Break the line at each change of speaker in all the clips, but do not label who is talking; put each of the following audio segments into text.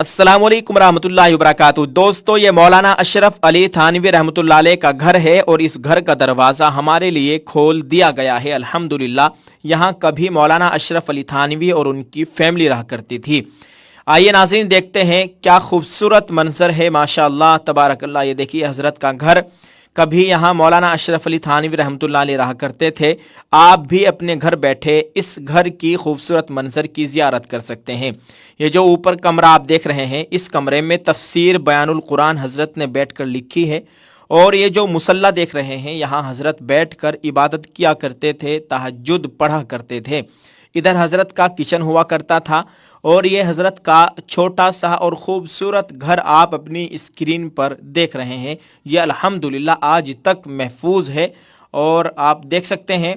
अस्सलाम वालेकुम रहमतुल्लाहि वबरकातुहू। दोस्तों, ये मौलाना अशरफ अली थानवी रहमतुल्लाह अलैह का घर है और इस घर का दरवाज़ा हमारे लिए खोल दिया गया है। अल्हम्दुलिल्लाह, यहाँ कभी मौलाना अशरफ अली थानवी और उनकी फैमिली रहा करती थी। आइए नाज़रीन, देखते हैं क्या खूबसूरत मंजर है, माशाअल्लाह तबारकल्लाह। ये देखिए हज़रत का घर। कभी यहाँ मौलाना अशरफ अली थानवी रहमतुल्लाह अलैह रहा करते थे। आप भी अपने घर बैठे इस घर की खूबसूरत मंजर की ज़ियारत कर सकते हैं। ये जो ऊपर कमरा आप देख रहे हैं, इस कमरे में तफसीर बयानुल कुरान हज़रत ने बैठ कर लिखी है। और ये जो मुसल्ला देख रहे हैं, यहाँ हज़रत बैठ कर इबादत किया करते थे, तहज्जुद पढ़ा करते थे। इधर हज़रत का किचन हुआ करता था और ये हज़रत का छोटा सा और ख़ूबसूरत घर आप अपनी स्क्रीन पर देख रहे हैं। ये अल्हम्दुलिल्लाह आज तक महफूज है। और आप देख सकते हैं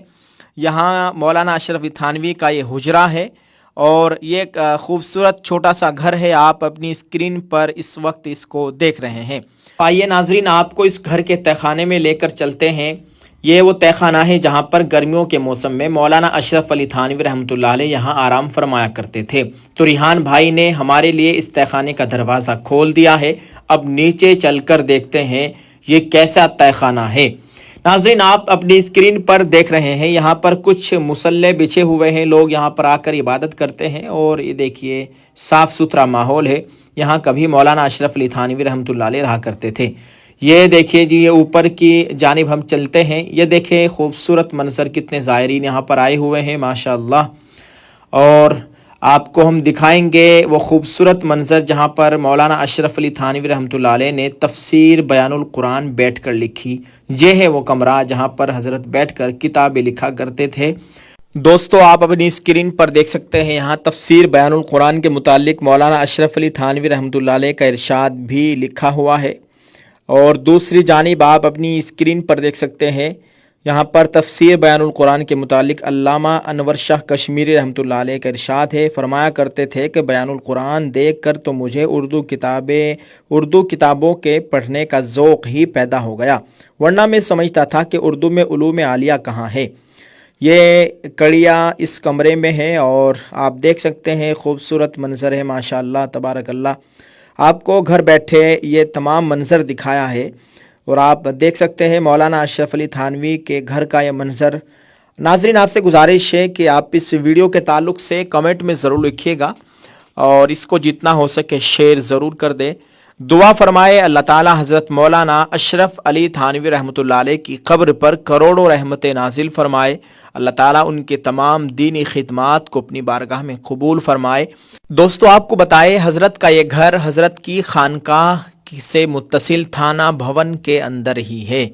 यहाँ मौलाना अशरफ अली थानवी का ये हुजरा है और ये एक खूबसूरत छोटा सा घर है। आप अपनी स्क्रीन पर इस वक्त इसको देख रहे हैं। आइए नाजरीन, आपको इस घर के तहखाने में लेकर चलते हैं। ये वो तहखाना है जहाँ पर गर्मियों के मौसम में मौलाना अशरफ अली थानवी रहमतुल्लाह अलैह यहाँ आराम फरमाया करते थे। तो रिहान भाई ने हमारे लिए इस तहखाने का दरवाज़ा खोल दिया है। अब नीचे चलकर देखते हैं ये कैसा तहखाना है। नाज़रीन, आप अपनी स्क्रीन पर देख रहे हैं, यहाँ पर कुछ मुसल्ले बिछे हुए हैं। लोग यहाँ पर आकर इबादत करते हैं और ये देखिए साफ़ सुथरा माहौल है। यहाँ कभी मौलाना अशरफ अली थानवी रहमतुल्लाह अलैह रहा करते थे। ये देखिए जी, ये ऊपर की जानिब हम चलते हैं। ये देखें खूबसूरत मंजर, कितने ज़ायरीन यहाँ पर आए हुए हैं माशाअल्लाह। और आपको हम दिखाएंगे वो खूबसूरत मंजर जहाँ पर मौलाना अशरफ अली थानवी रहमतुल्लाह अलैह ने तफसीर बयानुल कुरान बैठ कर लिखी। ये है वो कमरा जहाँ पर हज़रत बैठ कर किताबें लिखा करते थे। दोस्तों, आप अपनी स्क्रीन पर देख सकते हैं यहाँ तफसीर बयानुल कुरान के मुतालिक मौलाना अशरफ अली थानवी रहमतुल्लाह अलैह का इरशाद भी लिखा हुआ है। और दूसरी जानिब आप अपनी स्क्रीन पर देख सकते हैं यहाँ पर तफसीर बयानुल कुरान के मुतालिक अल्लामा अनवर शाह कश्मीरी रहमतुल्लाह अलैह का इरशाद है। फरमाया करते थे कि बयानुल कुरान देख कर तो मुझे उर्दू किताबों के पढ़ने का ज़ौक़ ही पैदा हो गया, वरना मैं समझता था कि उर्दू में उलूम आलिया कहाँ है। ये कड़ियाँ इस कमरे में है और आप देख सकते हैं खूबसूरत मंजर है माशाअल्लाह तबारकल्लाह। आपको घर बैठे ये तमाम मंज़र दिखाया है और आप देख सकते हैं मौलाना अशरफ अली थानवी के घर का ये मंज़र। नाज़रीन, आपसे गुजारिश है कि आप इस वीडियो के ताल्लुक़ से कमेंट में ज़रूर लिखिएगा और इसको जितना हो सके शेयर ज़रूर कर दे। दुआ फरमाए अल्लाह ताला हज़रत मौलाना अशरफ अली थानवी रहमतुल्लाह अलैह की क़ब्र पर करोड़ों रहमतें नाजिल फरमाए। अल्लाह ताला उनके तमाम दीनी खिदमात को अपनी बारगाह में कबूल फरमाए। दोस्तों, आपको बताए हज़रत का ये घर हज़रत की खानकाह से मुत्तसिल थाना भवन के अंदर ही है।